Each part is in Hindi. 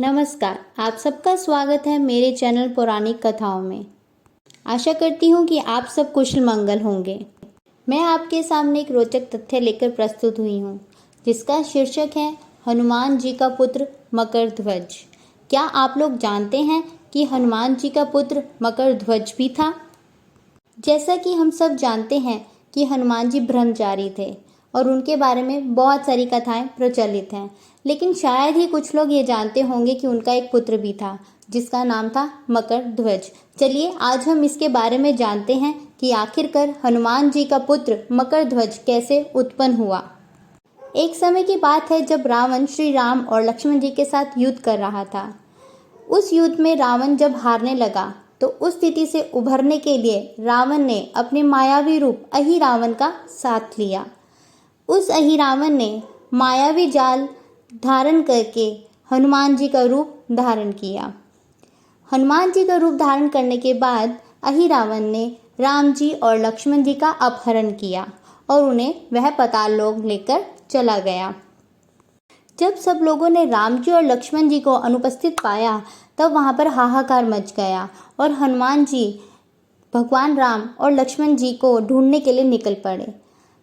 नमस्कार, आप सबका स्वागत है मेरे चैनल पौराणिक कथाओं में। आशा करती हूँ कि आप सब कुशल मंगल होंगे। मैं आपके सामने एक रोचक तथ्य लेकर प्रस्तुत हुई हूँ, जिसका शीर्षक है हनुमान जी का पुत्र मकरध्वज। क्या आप लोग जानते हैं कि हनुमान जी का पुत्र मकरध्वज भी था? जैसा कि हम सब जानते हैं कि हनुमान जी ब्रह्मचारी थे और उनके बारे में बहुत सारी कथाएं प्रचलित हैं, लेकिन शायद ही कुछ लोग ये जानते होंगे कि उनका एक पुत्र भी था जिसका नाम था मकरध्वज। चलिए आज हम इसके बारे में जानते हैं कि आखिरकार हनुमान जी का पुत्र मकरध्वज कैसे उत्पन्न हुआ। एक समय की बात है जब रावण श्री राम और लक्ष्मण जी के साथ युद्ध कर रहा था। उस युद्ध में रावण जब हारने लगा तो उस स्थिति से उभरने के लिए रावण ने अपने मायावी रूप अहिरावण का साथ लिया। उस अहिरावण ने मायावी जाल धारण करके हनुमान जी का रूप धारण किया। हनुमान जी का रूप धारण करने के बाद अहिरावण ने राम जी और लक्ष्मण जी का अपहरण किया और उन्हें वह पाताल लोक लेकर चला गया। जब सब लोगों ने राम जी और लक्ष्मण जी को अनुपस्थित पाया तब वहाँ पर हाहाकार मच गया और हनुमान जी भगवान राम और लक्ष्मण जी को ढूंढने के लिए निकल पड़े।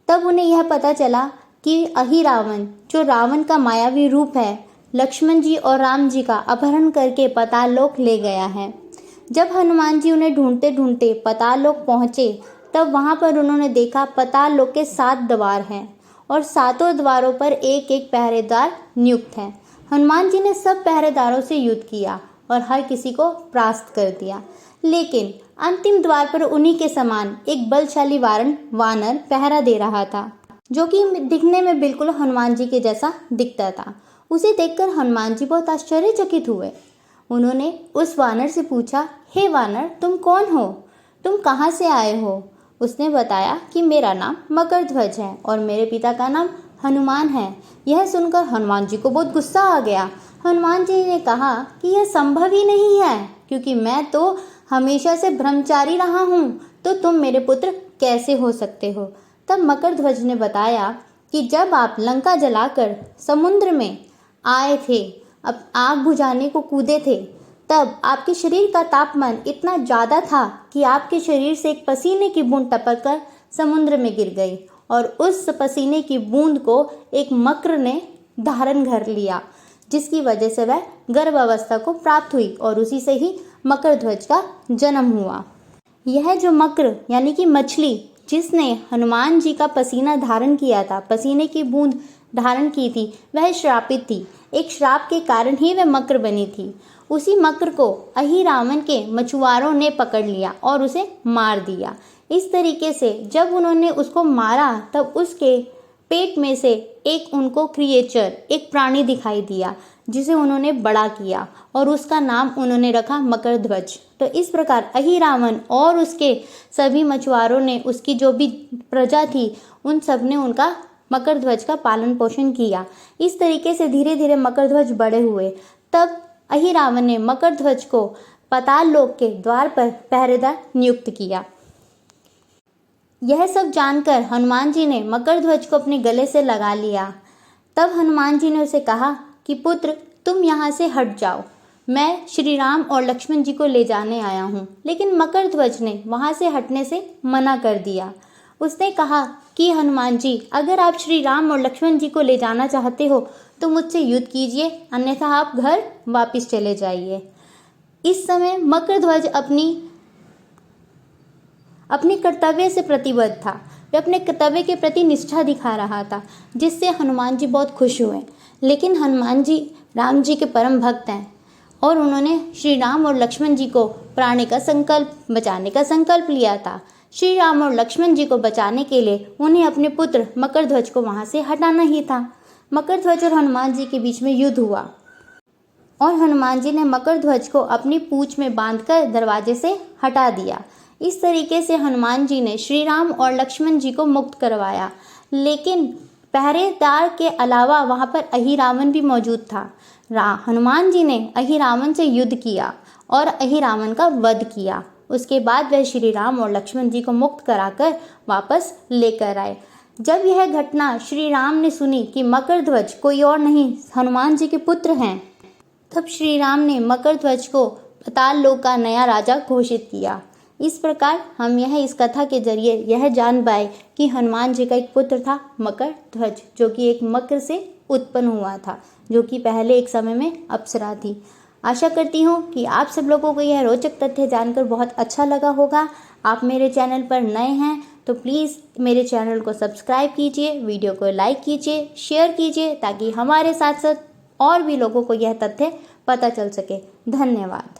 तब उन्हें यह पता चला कि अहिरावण जो रावण का मायावी रूप है, लक्ष्मण जी और राम जी का अपहरण करके पाताल लोक ले गया है। जब हनुमान जी उन्हें ढूंढते ढूंढते पाताल लोक पहुँचे तब वहाँ पर उन्होंने देखा पाताल लोक के 7 द्वार हैं और 7 द्वारों पर एक एक पहरेदार नियुक्त है। हनुमान जी ने सब पहरेदारों से युद्ध किया और हर किसी को परास्त कर दिया, लेकिन अंतिम द्वार पर उन्हीं के समान एक बलशाली वानर पहरा दे रहा था, जो कि दिखने में बिल्कुल हनुमान जी के जैसा दिखता था। उसे देखकर हनुमान जी बहुत आश्चर्यचकित हुए। उन्होंने उस वानर से पूछा, हे वानर, तुम कौन हो? तुम कहाँ से आए हो? उसने बताया कि मेरा नाम मकरध्वज है और मेरे पिता का नाम हनुमान है। यह सुनकर हनुमान जी को बहुत गुस्सा आ गया। हनुमान जी ने कहा कि यह संभव ही नहीं है, क्योंकि मैं तो हमेशा से ब्रह्मचारी रहा हूँ, तो तुम मेरे पुत्र कैसे हो सकते हो? तब मकरध्वज ने बताया कि जब आप लंका जलाकर समुद्र में आए थे, अब आग बुझाने को कूदे थे, तब आपके शरीर का तापमान इतना ज़्यादा था कि आपके शरीर से एक पसीने की बूंद टपक कर समुद्र में गिर गई और उस पसीने की बूंद को एक मकर ने धारण कर लिया, जिसकी वजह से वह गर्भावस्था को प्राप्त हुई और उसी से ही मकरध्वज का जन्म हुआ। यह जो मकर यानी कि मछली जिसने हनुमान जी का पसीना धारण किया था, पसीने की बूंद धारण की थी, वह श्रापित थी। एक श्राप के कारण ही वह मकर बनी थी। उसी मकर को अहिरावण के मछुआरों ने पकड़ लिया और उसे मार दिया। इस तरीके से जब उन्होंने उसको मारा तब उसके पेट में से एक उनको क्रिएचर, एक प्राणी दिखाई दिया, जिसे उन्होंने बड़ा किया और उसका नाम उन्होंने रखा मकरध्वज। तो इस प्रकार अहिरावण और उसके सभी मछुआरों ने, उसकी जो भी प्रजा थी, उन सब ने उनका मकरध्वज का पालन पोषण किया। इस तरीके से धीरे धीरे मकरध्वज बड़े हुए। तब अहिरावण ने मकरध्वज को पाताल लोक के द्वार पर पहरेदार नियुक्त किया। यह सब जानकर हनुमान जी ने मकरध्वज को अपने गले से लगा लिया। तब हनुमान जी ने उसे कहा कि पुत्र, तुम यहाँ से हट जाओ, मैं श्री राम और लक्ष्मण जी को ले जाने आया हूँ। लेकिन मकरध्वज ने वहाँ से हटने से मना कर दिया। उसने कहा कि हनुमान जी, अगर आप श्री राम और लक्ष्मण जी को ले जाना चाहते हो तो मुझसे युद्ध कीजिए, अन्यथा आप घर वापस चले जाइए। इस समय मकरध्वज अपने कर्तव्य से प्रतिबद्ध था। वह अपने कर्तव्य के प्रति निष्ठा दिखा रहा था, जिससे हनुमान जी बहुत खुश हुए। लेकिन हनुमान जी राम जी के परम भक्त हैं और उन्होंने श्री राम और लक्ष्मण जी को बचाने का संकल्प लिया था। श्री राम और लक्ष्मण जी को बचाने के लिए उन्हें अपने पुत्र मकरध्वज को वहाँ से हटाना ही था। मकरध्वज और हनुमान जी के बीच में युद्ध हुआ और हनुमान जी ने मकरध्वज को अपनी पूंछ में बांधकर दरवाजे से हटा दिया। इस तरीके से हनुमान जी ने श्री राम और लक्ष्मण जी को मुक्त करवाया। लेकिन पहरेदार के अलावा वहाँ पर अहिरावण भी मौजूद था। हनुमान जी ने अहिरावण से युद्ध किया और अहिरावण का वध किया। उसके बाद वह श्री राम और लक्ष्मण जी को मुक्त कराकर वापस लेकर आए। जब यह घटना श्री राम ने सुनी कि मकरध्वज कोई और नहीं हनुमान जी के पुत्र हैं, तब श्री राम ने मकर ध्वज को पाताल लोक का नया राजा घोषित किया। इस प्रकार हम इस कथा के जरिए यह जान पाए कि हनुमान जी का एक पुत्र था मकर ध्वज, जो कि एक मकर से उत्पन्न हुआ था, जो कि पहले एक समय में अप्सरा थी। आशा करती हूँ कि आप सब लोगों को यह रोचक तथ्य जानकर बहुत अच्छा लगा होगा। आप मेरे चैनल पर नए हैं तो प्लीज़ मेरे चैनल को सब्सक्राइब कीजिए, वीडियो को लाइक कीजिए, शेयर कीजिए, ताकि हमारे साथ साथ और भी लोगों को यह तथ्य पता चल सके। धन्यवाद।